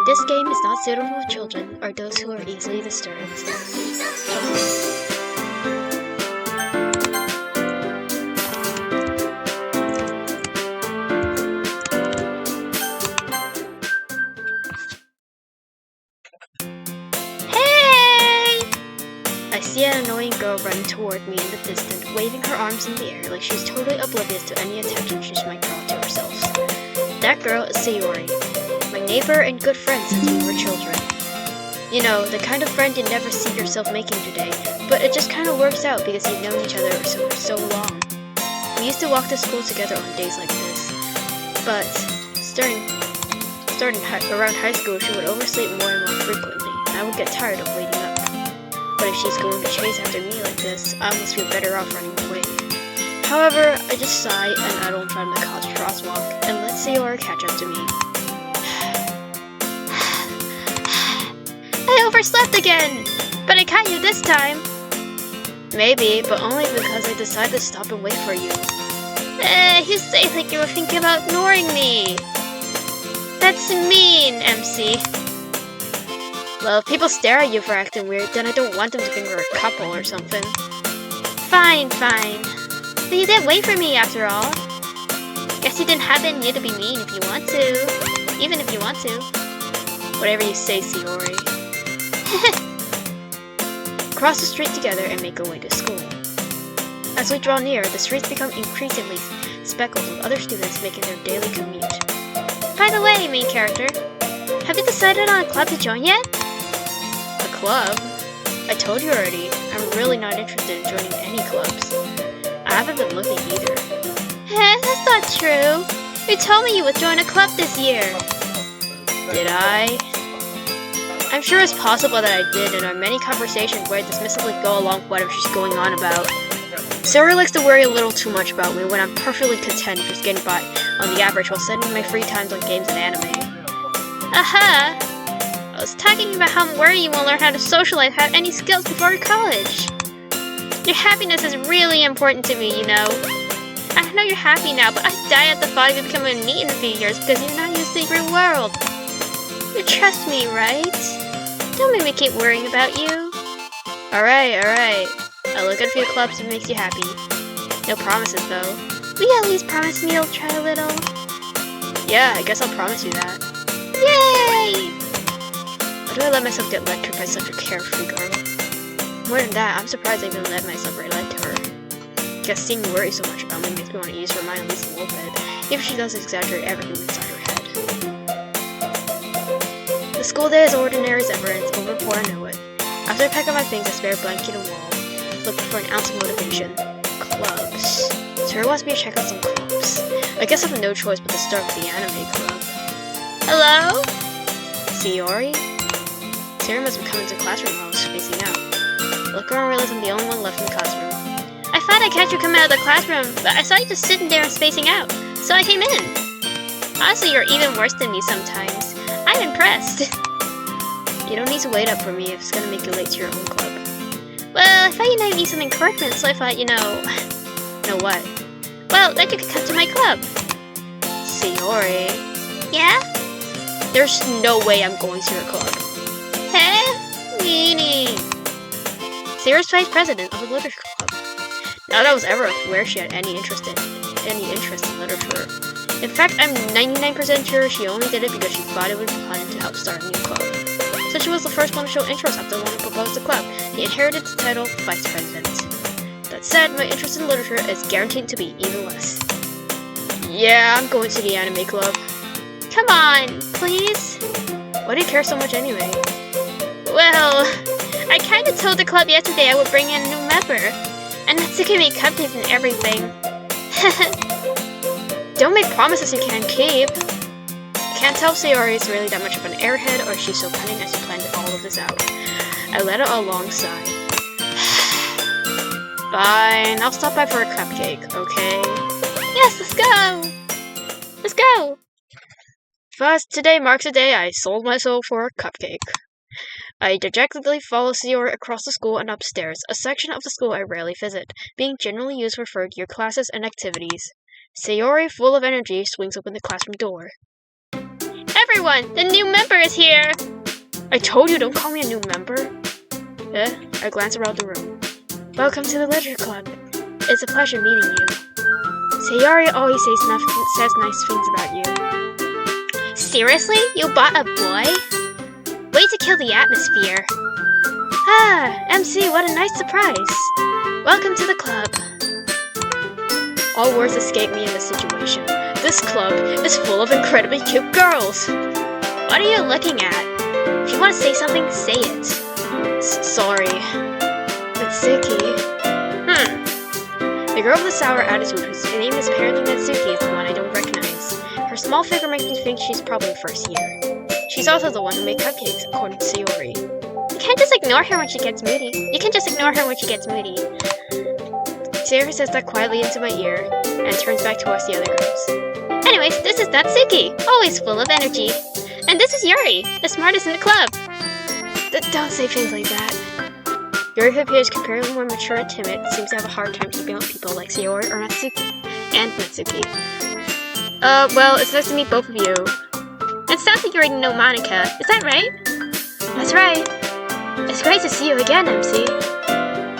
This game is not suitable for children or those who are easily disturbed. Hey! I see an annoying girl running toward me in the distance, waving her arms in the air like she's totally oblivious to any attention she might draw to herself. That girl is Sayori, my neighbor and good friend since we were children. You know, the kind of friend you never see yourself making today, but it just kind of works out because you've known each other for so long. We used to walk to school together on days like this, but starting around high school, she would oversleep more and more frequently, and I would get tired of waiting up. But if she's going to chase after me like this, I must feel better off running away. However, I just sigh and idle in front of the college crosswalk and let Sayori catch up to me. I overslept again! But I caught you this time! Maybe, but only because I decided to stop and wait for you. You say like you were thinking about ignoring me! That's mean, MC. Well, if people stare at you for acting weird, then I don't want them to think we're a couple or something. Fine. But you didn't wait for me after all. Guess you didn't have it in you to be mean if you want to. Even if you want to. Whatever you say, Sayori. Cross the street together and make our way to school. As we draw near, the streets become increasingly speckled with other students making their daily commute. By the way, main character, have you decided on a club to join yet? A club? I told you already, I'm really not interested in joining any clubs. I haven't been looking either. That's not true. You told me you would join a club this year. Did I? I'm sure it's possible that I did, and there are many conversations where I dismissively go along with whatever she's going on about. Sayori likes to worry a little too much about me when I'm perfectly content just getting by on the average while spending my free times on games and anime. Aha! I was talking about how I'm worried you won't learn how to socialize, have any skills before college. Your happiness is really important to me, you know. I know you're happy now, but I die at the thought of you becoming neat in a few years because you're not used to your world. You trust me, right? Don't make me keep worrying about you. Alright. I'll look at a few clubs if it makes you happy. No promises, though. Will you at least promise me you'll try a little? Yeah, I guess I'll promise you that. Yay! Why do I let myself get lectured by such a carefree girl? More than that, I'm surprised I even let myself relate to her. Guess seeing you worry so much about me makes me want to ease her mind at least a little bit, even if she does exaggerate everything inside her head. The school day is ordinary as ever, and it's over before I know it. After I pack up my things, I spare a blanket and wall, looking for an ounce of motivation. Clubs. Sarah wants me to check out some clubs. I guess I have no choice but to start with the anime club. Hello? Sayori? Sarah must have come into the classroom while I was spacing out. I look around and realize I'm the only one left in the classroom. I thought I catch you coming out of the classroom, but I saw you just sitting there and spacing out, so I came in. Honestly, you're even worse than me sometimes. I'm impressed. You don't need to wait up for me if it's gonna make you late to your own club. Well, I thought you might need some encouragement, so I thought, Know what? Well, that you could come to my club. Sayori. Yeah? There's no way I'm going to your club. Huh? Meaning? Sayori's vice president of the literature club. Not that I was ever aware she had any interest in literature. In fact, I'm 99% sure she only did it because she thought it would be fun to help start a new club. So she was the first one to show interest after the one who proposed the club. He inherited the title vice president. That said, my interest in literature is guaranteed to be even less. Yeah, I'm going to the anime club. Come on, please? Why do you care so much anyway? Well, I kinda told the club yesterday I would bring in a new member. And that's to give me cupcakes and everything. Don't make promises you can't keep. I can't tell if Sayori is really that much of an airhead or if she's so cunning as she planned all of this out. I let out a long sigh. Fine, I'll stop by for a cupcake, okay? Yes, let's go! Let's go! First, today marks the day I sold my soul for a cupcake. I dejectedly follow Sayori across the school and upstairs, a section of the school I rarely visit, being generally used for third-year classes and activities. Sayori, full of energy, swings open the classroom door. everyone! The new member is here! I told you, don't call me a new member. I glance around the room. Welcome to the Literature Club. It's a pleasure meeting you. Sayori always says nice things about you. Seriously? You bought a boy? Way to kill the atmosphere. Ah, MC, what a nice surprise. Welcome to the club. All words escape me in this situation. This club is full of incredibly cute girls. What are you looking at? If you want to say something, say it. Sorry. Mitsuki. The girl with the sour attitude, whose name is apparently Mitsuki, is the one I don't recognize. Her small figure makes me think she's probably first year. She's also the one who made cupcakes, according to Sayori. You can't just ignore her when she gets moody. Sayori says that quietly into my ear, and turns back to watch the other girls. Anyways, this is Natsuki, always full of energy. And this is Yuri, the smartest in the club. Don't say things like that. Yuri, who appears comparatively more mature and timid, seems to have a hard time keeping up with people like Sayori or Natsuki. Well, it's nice to meet both of you. It sounds like you already know Monica, is that right? That's right. It's great to see you again, MC.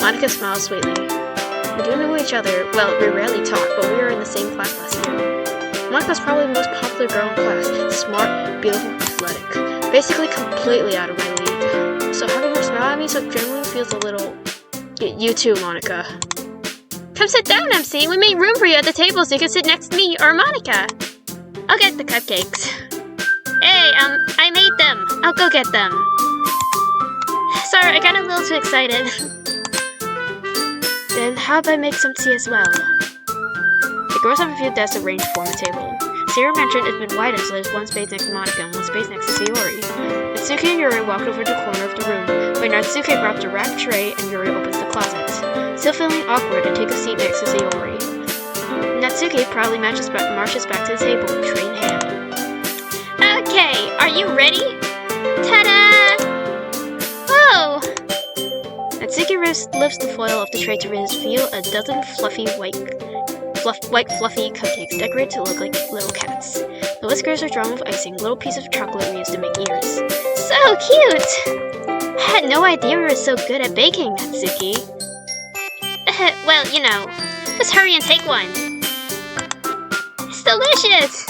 Monica smiles sweetly. We do know each other. Well, we rarely talk, but we were in the same class last year. Monica's probably the most popular girl in class. Smart, beautiful, athletic. Basically completely out of my league. So having her smile at me so genuinely feels a little... You too, Monica. Come sit down, MC. We made room for you at the table so you can sit next to me or Monica. I'll get the cupcakes. Hey, I made them. I'll go get them. Sorry, I got a little too excited. Then how about I make some tea as well? The girls have a few desks arranged for the table. Sayori mentioned it's been wider, so there's one space next to Monica and one space next to Sayori. Natsuki and Yuri walked over to the corner of the room, where Natsuki grabs a wrapped tray and Yuri opens the closet. Still feeling awkward, I take a seat next to Sayori. Natsuki proudly marches back to the table, tray in hand. Okay, are you ready? Ta-da! Whoa! Natsuki lifts the foil off the tray to reveal a dozen fluffy white fluffy cupcakes decorated to look like little cats. The whiskers are drawn with icing, little pieces of chocolate we used to make ears. So cute! I had no idea we were so good at baking, Natsuki. Well, you know. Just hurry and take one. It's delicious!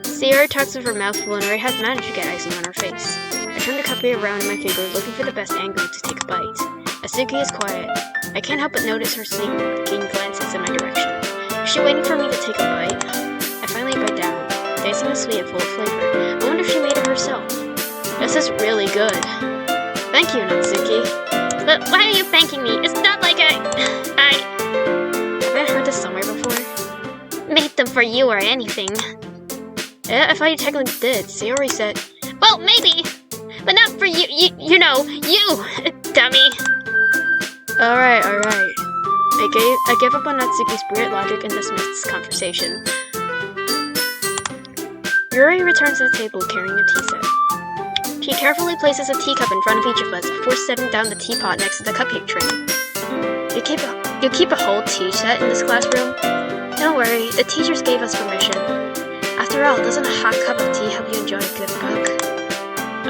Sayori talks with her mouth full and already has managed to get icing on her face. I turn the cupcake around in my finger, looking for the best angle to take a bite. Natsuki is quiet. I can't help but notice her sneaking glances in my direction. Is she waiting for me to take a bite? I finally bite down, tasting the sweet and full of flavor. I wonder if she made it herself. This is really good. Thank you, Natsuki. But why are you thanking me? It's not like Have I heard this somewhere before? Made them for you or anything. I thought you technically did. Sayori said... Well, maybe! But not for you, you know, you, dummy! Alright. I gave up on Natsuki's weird logic and dismissed this conversation. Yuri returns to the table carrying a tea set. She carefully places a teacup in front of each of us before setting down the teapot next to the cupcake tray. You keep a whole tea set in this classroom? Don't worry, the teachers gave us permission. After all, doesn't a hot cup of tea help you enjoy a good book?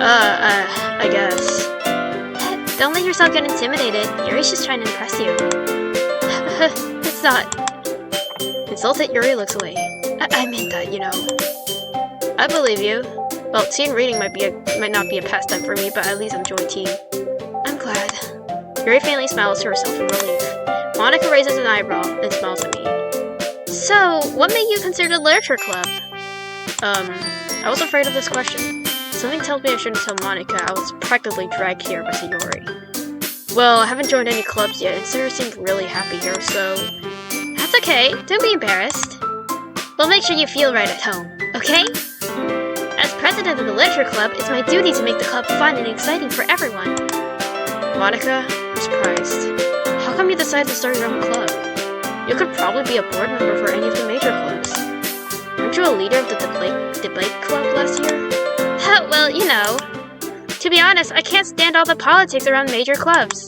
I guess. Don't let yourself get intimidated. Yuri's just trying to impress you. It's not. Insulted, Yuri looks away. I meant that, you know. I believe you. Well, tea and reading might not be a pastime for me, but at least enjoy tea. I'm glad. Yuri faintly smiles to herself in relief. Monica raises an eyebrow, then smiles at me. So, what made you consider the Literature Club? I was afraid of this question. Something tells me I shouldn't tell Monica I was practically dragged here by Sayori. Well, I haven't joined any clubs yet, and Sarah seemed really happy here, so... That's okay, don't be embarrassed. We'll make sure you feel right at home, okay? As president of the Literature Club, it's my duty to make the club fun and exciting for everyone. Monica, I'm surprised. How come you decided to start your own club? You could probably be a board member for any of the major clubs. Weren't you a leader of the debate club last year? Well, you know. To be honest, I can't stand all the politics around major clubs.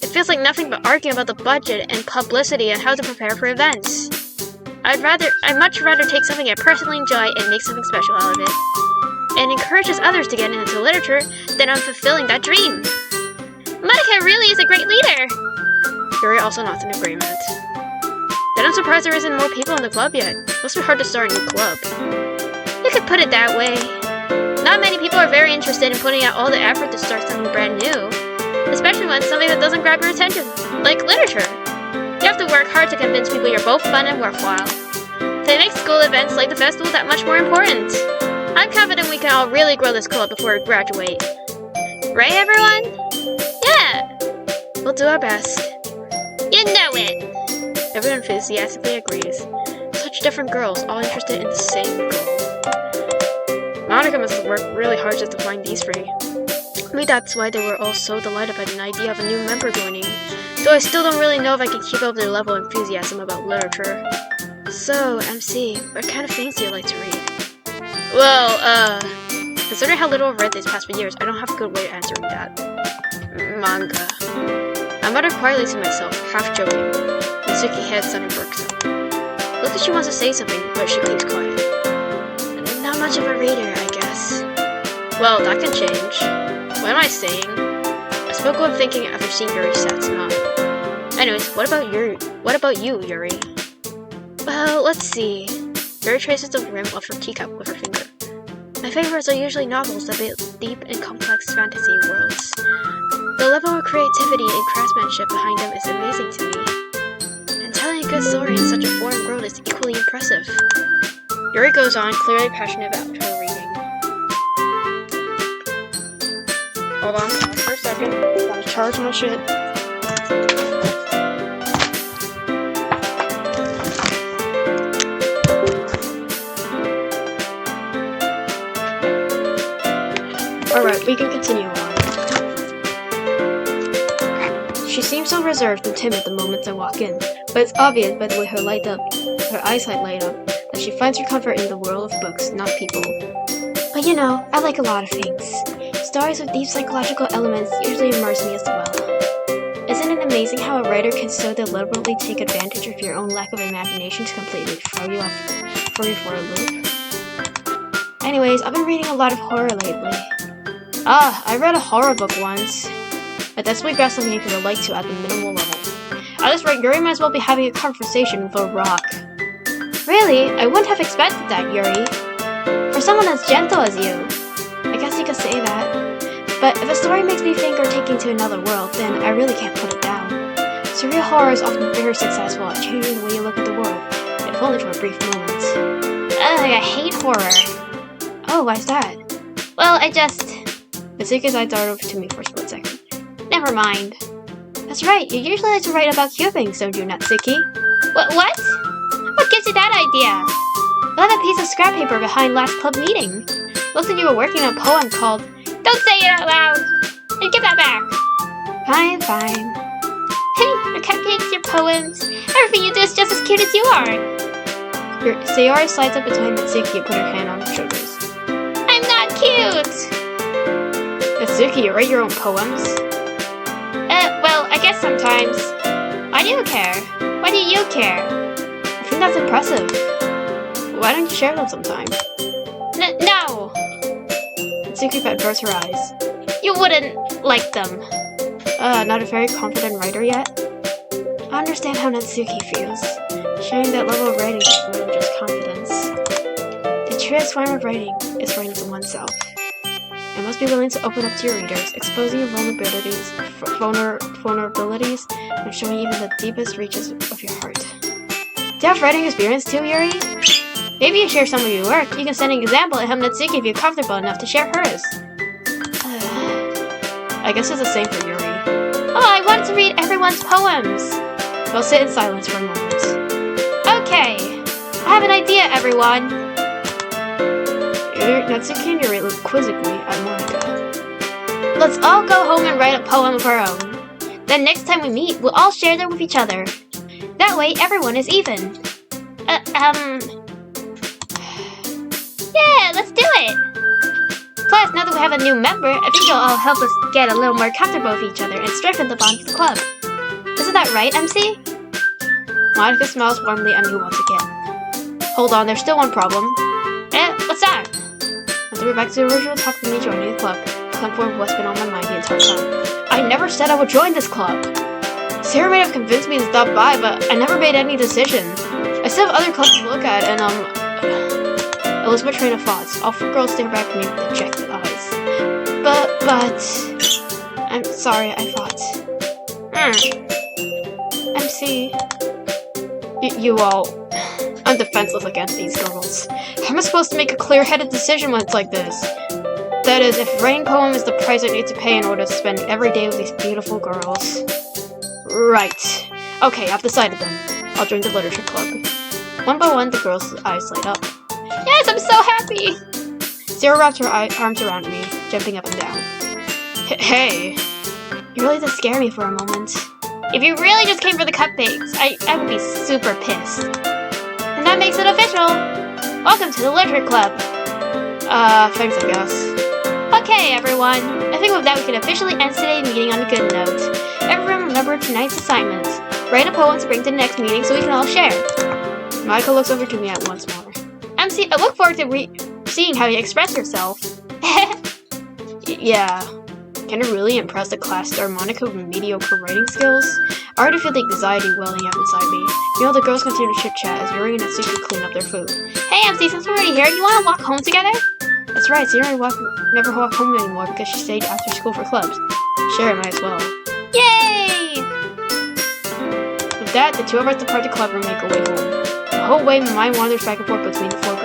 It feels like nothing but arguing about the budget and publicity and how to prepare for events. I'd much rather take something I personally enjoy and make something special out of it. And encourages others to get into literature than I'm fulfilling that dream. Monica really is a great leader! Yuri also nods in agreement. Then I'm surprised there isn't more people in the club yet. Must be hard to start a new club. You could put it that way. Not many people are very interested in putting out all the effort to start something brand new. Especially when it's something that doesn't grab your attention, like literature. You have to work hard to convince people you're both fun and worthwhile. They make school events like the festival that much more important. I'm confident we can all really grow this club before we graduate. Right, everyone? Yeah! We'll do our best. You know it! Everyone enthusiastically agrees. Such different girls, all interested in the same goal. Monica must have worked really hard just to find these three. Maybe that's why they were all so delighted by the idea of a new member joining. Though I still don't really know if I can keep up their level of enthusiasm about literature. So, MC, what kind of things do you like to read? Well, considering how little I've read these past few years, I don't have a good way of answering that. Manga. I muttered quietly to myself, half joking. Mitsuki head suddenly perks up. Looks like she wants to say something, but she keeps quiet. Not much of a reader, I guess. Well, that can change. What am I saying? I spoke while thinking after seeing Yuri's sad smile. Anyways, what about you, Yuri? Well, let's see. Yuri traces the rim of her teacup with her finger. My favorites are usually novels that build deep and complex fantasy worlds. The level of creativity and craftsmanship behind them is amazing to me. And telling a good story in such a foreign world is equally impressive. Yuri goes on, clearly passionate about her reading. Hold on, for a second. Gotta charge my shit. Alright, we can continue on. She seems so reserved and timid the moment I walk in, but it's obvious by the way her eyesight light up, that she finds her comfort in the world of books, not people. But you know, I like a lot of things. Stories with deep psychological elements usually immerse me as well. Isn't it amazing how a writer can so deliberately take advantage of your own lack of imagination to completely throw you for a loop? Anyways, I've been reading a lot of horror lately. I read a horror book once. I desperately grabbed something because I like to at the minimal level. At this rate, Yuri might as well be having a conversation with a rock. Really? I wouldn't have expected that, Yuri. For someone as gentle as you. I guess you could say that. But if a story makes me think or take me to another world, then I really can't put it down. Surreal horror is often very successful at changing the way you look at the world, if only for a brief moment. Ugh, I hate horror. Oh, why's that? Well, Mitsuki's eye darted over to me for a split second. Never mind. That's right, you usually like to write about cute things, don't you, Natsuki? What? What gives you that idea? I left a piece of scrap paper behind last club meeting. Looks like you were working on a poem called Don't Say It Out Loud! And give that back! Fine. Hey, your cupcakes, your poems, everything you do is just as cute as you are! Sayori slides up behind Mitsuki and put her hand on her shoulders. I'm not cute! Mitsuki, you write your own poems? Well, I guess sometimes. I do care. Why do you care? I think that's impressive. Why don't you share them sometime? No! Mitsuki averts her eyes. You wouldn't like them. Not a very confident writer yet? I understand how Natsuki feels. Sharing that level of writing is more than just confidence. The truest form of writing is writing to oneself. You must be willing to open up to your readers, exposing your vulnerabilities, and showing even the deepest reaches of your heart. Do you have writing experience too, Yuri? Maybe you share some of your work. You can send an example and help Natsuki if you're comfortable enough to share hers. I guess it's the same for Yuri. Oh, I wanted to read everyone's poems. We'll sit in silence for a moment. Okay, I have an idea, everyone. Natsuki and Yuri look quizzically at Monica. Let's all go home and write a poem of our own. Then next time we meet, we'll all share them with each other. That way, everyone is even. Yeah, let's do it! Plus, now that we have a new member, I think it'll all help us get a little more comfortable with each other and strengthen the bond of the club. Isn't that right, MC? Monica smiles warmly at me once again. Hold on, there's still one problem. What's that? Once we're back to the original topic of me joining the club, club form of what's been on my mind the entire time. I never said I would join this club. Sarah may have convinced me to stop by, but I never made any decision. I still have other clubs to look at, and I lost my train of thoughts. All four girls stare back at me with dejected eyes. But I'm sorry, I thought. MC. You all. I'm defenseless against these girls. How am I supposed to make a clear-headed decision when it's like this? That is, if writing poem is the price I need to pay in order to spend every day with these beautiful girls. Right. Okay, I've decided then. I'll join the literature club. One by one, the girls' eyes light up. Yes, I'm so happy! Sarah wrapped her arms around me, jumping up and down. Hey! You really did scare me for a moment. If you really just came for the cupcakes, I would be super pissed. And that makes it official! Welcome to the literature club! Thanks I guess. Okay, everyone. I think with that we can officially end today's meeting on a good note. Everyone remember tonight's assignment. Write a poem to bring to the next meeting so we can all share. Michael looks over to me at once more. MC, I look forward to seeing how you express yourself. Yeah. Can it really impress the class star Monica with mediocre writing skills? I already feel the anxiety welling up inside me. You know, the girls continue to chit-chat as Yuri and Natsuki clean up their food. Hey MC, since we're already here, do you want to walk home together? That's right, Yuri never walk home anymore because she stayed after school for clubs. Sure, might as well. Yay! With that, the two of us depart the club and make our way home. The whole way, my mind wanders back and forth between the four